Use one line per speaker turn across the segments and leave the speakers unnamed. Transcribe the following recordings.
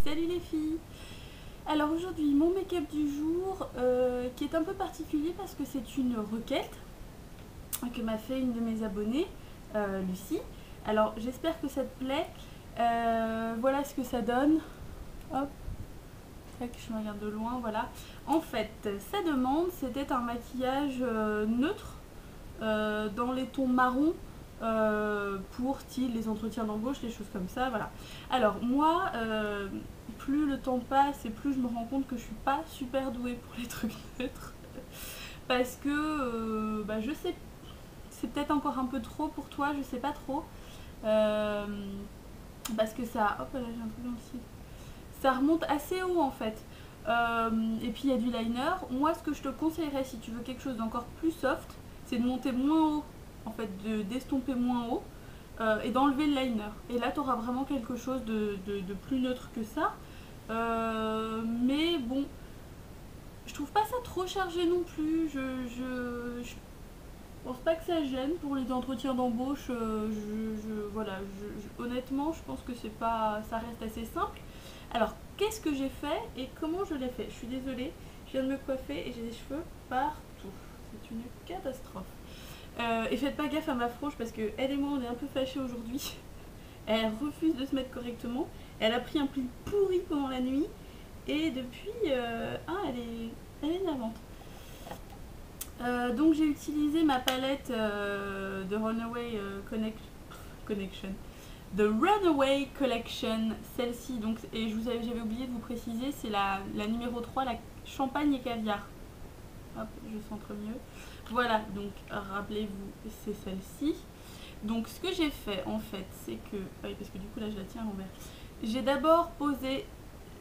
Salut les filles. Alors aujourd'hui mon make-up du jour qui est un peu particulier parce que c'est une requête que m'a fait une de mes abonnées, Lucie. Alors j'espère que ça te plaît. Voilà ce que ça donne. Hop, tac, je me regarde de loin, voilà. En fait, sa demande c'était un maquillage neutre dans les tons marron pour style les entretiens d'embauche, les choses comme ça, voilà. Alors moi, plus le temps passe et plus je me rends compte que je suis pas super douée pour les trucs neutres parce que je sais, c'est peut-être encore un peu trop pour toi, je sais pas trop. Euh, Parce que ça, hop là j'ai un truc dans le cil, ça remonte assez haut en fait. Et puis il y a du liner. Moi, ce que je te conseillerais si tu veux quelque chose d'encore plus soft, c'est de monter moins haut, en fait, d'estomper moins haut et d'enlever le liner. Et là, tu auras vraiment quelque chose de plus neutre que ça. Mais bon, je trouve pas ça trop chargé non plus. Je pense pas que ça gêne pour les entretiens d'embauche. Voilà, honnêtement, je pense que c'est pas, ça reste assez simple. Alors, qu'est-ce que j'ai fait et comment je l'ai fait? Je suis désolée, je viens de me coiffer et j'ai des cheveux partout. C'est une catastrophe. Et faites pas gaffe à ma frange parce que elle et moi on est un peu fâchés aujourd'hui. Elle refuse de se mettre correctement. Elle a pris un pli pourri pendant la nuit et depuis, elle est énervante. Donc j'ai utilisé ma palette de Runaway Connection. The Runaway Collection, celle-ci, donc, et j'avais oublié de vous préciser, c'est la numéro 3, la champagne et caviar. Hop, je centre mieux. Voilà, donc rappelez-vous, c'est celle-ci. Donc ce que j'ai fait en fait, c'est que, oui, parce que du coup là je la tiens à l'envers, j'ai d'abord posé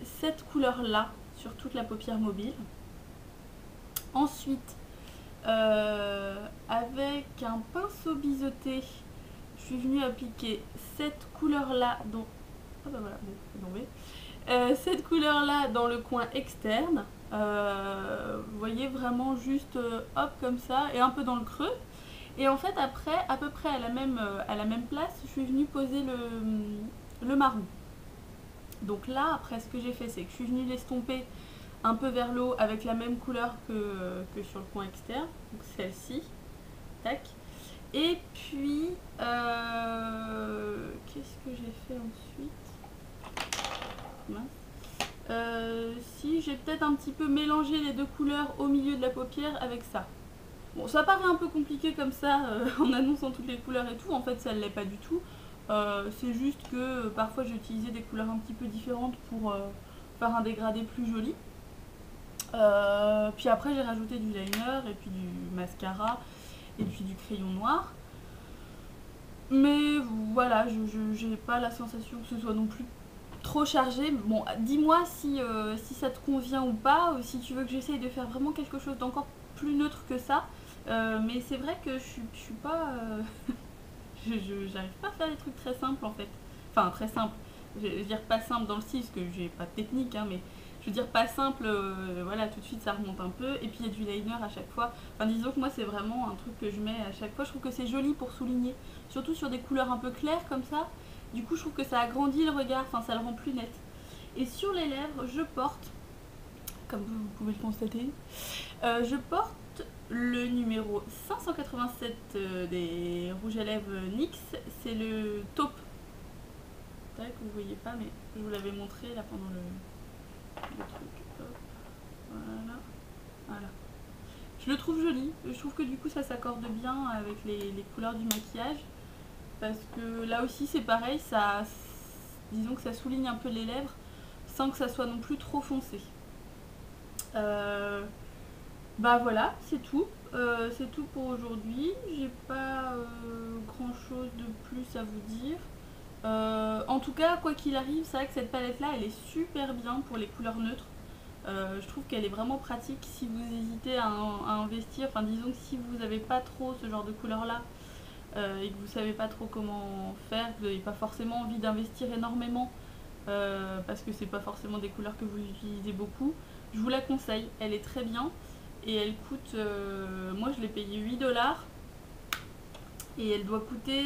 cette couleur-là sur toute la paupière mobile. Ensuite, avec un pinceau biseauté, je suis venue appliquer cette couleur-là, donc, ah bah voilà, bon, c'est tombé. Cette couleur-là dans le coin externe. Vous voyez vraiment juste hop comme ça et un peu dans le creux. Et en fait après, à peu près à la même place, je suis venue poser le marron. Donc là, après ce que j'ai fait, c'est que je suis venue l'estomper un peu vers l'eau avec la même couleur que sur le coin externe, donc celle-ci, tac. Et puis, qu'est-ce que j'ai fait ensuite? Si j'ai peut-être un petit peu mélangé les deux couleurs au milieu de la paupière avec ça. Bon, ça paraît un peu compliqué comme ça en annonçant toutes les couleurs et tout, en fait ça ne l'est pas du tout. C'est juste que parfois j'ai utilisé des couleurs un petit peu différentes pour faire un dégradé plus joli. Puis après j'ai rajouté du liner et puis du mascara et puis du crayon noir. Mais voilà, je n'ai pas la sensation que ce soit non plus trop chargé. Bon, dis-moi si ça te convient ou pas, ou si tu veux que j'essaye de faire vraiment quelque chose d'encore plus neutre que ça. Mais c'est vrai que je suis pas... j'arrive pas à faire des trucs très simples en fait. Enfin, très simples. Je veux dire pas simple dans le style, parce que j'ai pas de technique, hein, mais je veux dire pas simple, voilà, tout de suite ça remonte un peu. Et puis il y a du liner à chaque fois. Enfin, disons que moi c'est vraiment un truc que je mets à chaque fois. Je trouve que c'est joli pour souligner, surtout sur des couleurs un peu claires comme ça. Du coup, je trouve que ça agrandit le regard, enfin ça le rend plus net. Et sur les lèvres, je porte, comme vous pouvez le constater, je porte le numéro 587 des rouges à lèvres NYX. C'est le taupe. Tac, vous voyez pas, mais je vous l'avais montré là pendant le truc. Hop. Voilà. Voilà. Je le trouve joli. Je trouve que du coup ça s'accorde bien avec les couleurs du maquillage. Parce que là aussi c'est pareil, ça, disons que ça souligne un peu les lèvres sans que ça soit non plus trop foncé. Bah voilà, c'est tout pour aujourd'hui. J'ai pas grand chose de plus à vous dire. En tout cas, quoi qu'il arrive, c'est vrai que cette palette là elle est super bien pour les couleurs neutres. Je trouve qu'elle est vraiment pratique si vous hésitez à investir. Enfin, disons que si vous n'avez pas trop ce genre de couleur là et que vous savez pas trop comment faire, vous n'avez pas forcément envie d'investir énormément parce que c'est pas forcément des couleurs que vous utilisez beaucoup, je vous la conseille, elle est très bien et elle coûte, moi je l'ai payé 8 $ et elle doit coûter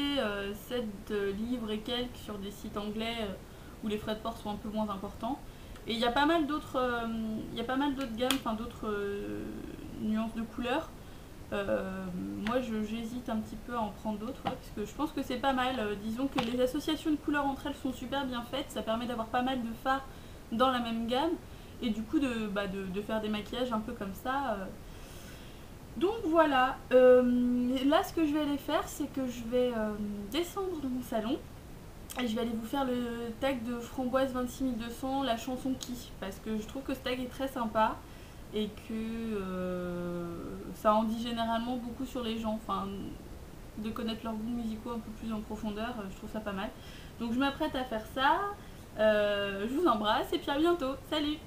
7 livres et quelques sur des sites anglais où les frais de port sont un peu moins importants. Et il y a pas mal d'autres gammes, enfin d'autres nuances de couleurs. Moi j'hésite un petit peu à en prendre d'autres, ouais, parce que je pense que c'est pas mal. Disons que les associations de couleurs entre elles sont super bien faites, ça permet d'avoir pas mal de fards dans la même gamme et du coup de faire des maquillages un peu comme ça. Donc voilà, là ce que je vais aller faire, c'est que je vais descendre de mon salon et je vais aller vous faire le tag de Framboise 26200, la chanson Qui, parce que je trouve que ce tag est très sympa et que ça en dit généralement beaucoup sur les gens, enfin de connaître leurs goûts musicaux un peu plus en profondeur, je trouve ça pas mal. Donc je m'apprête à faire ça, je vous embrasse et puis à bientôt, salut!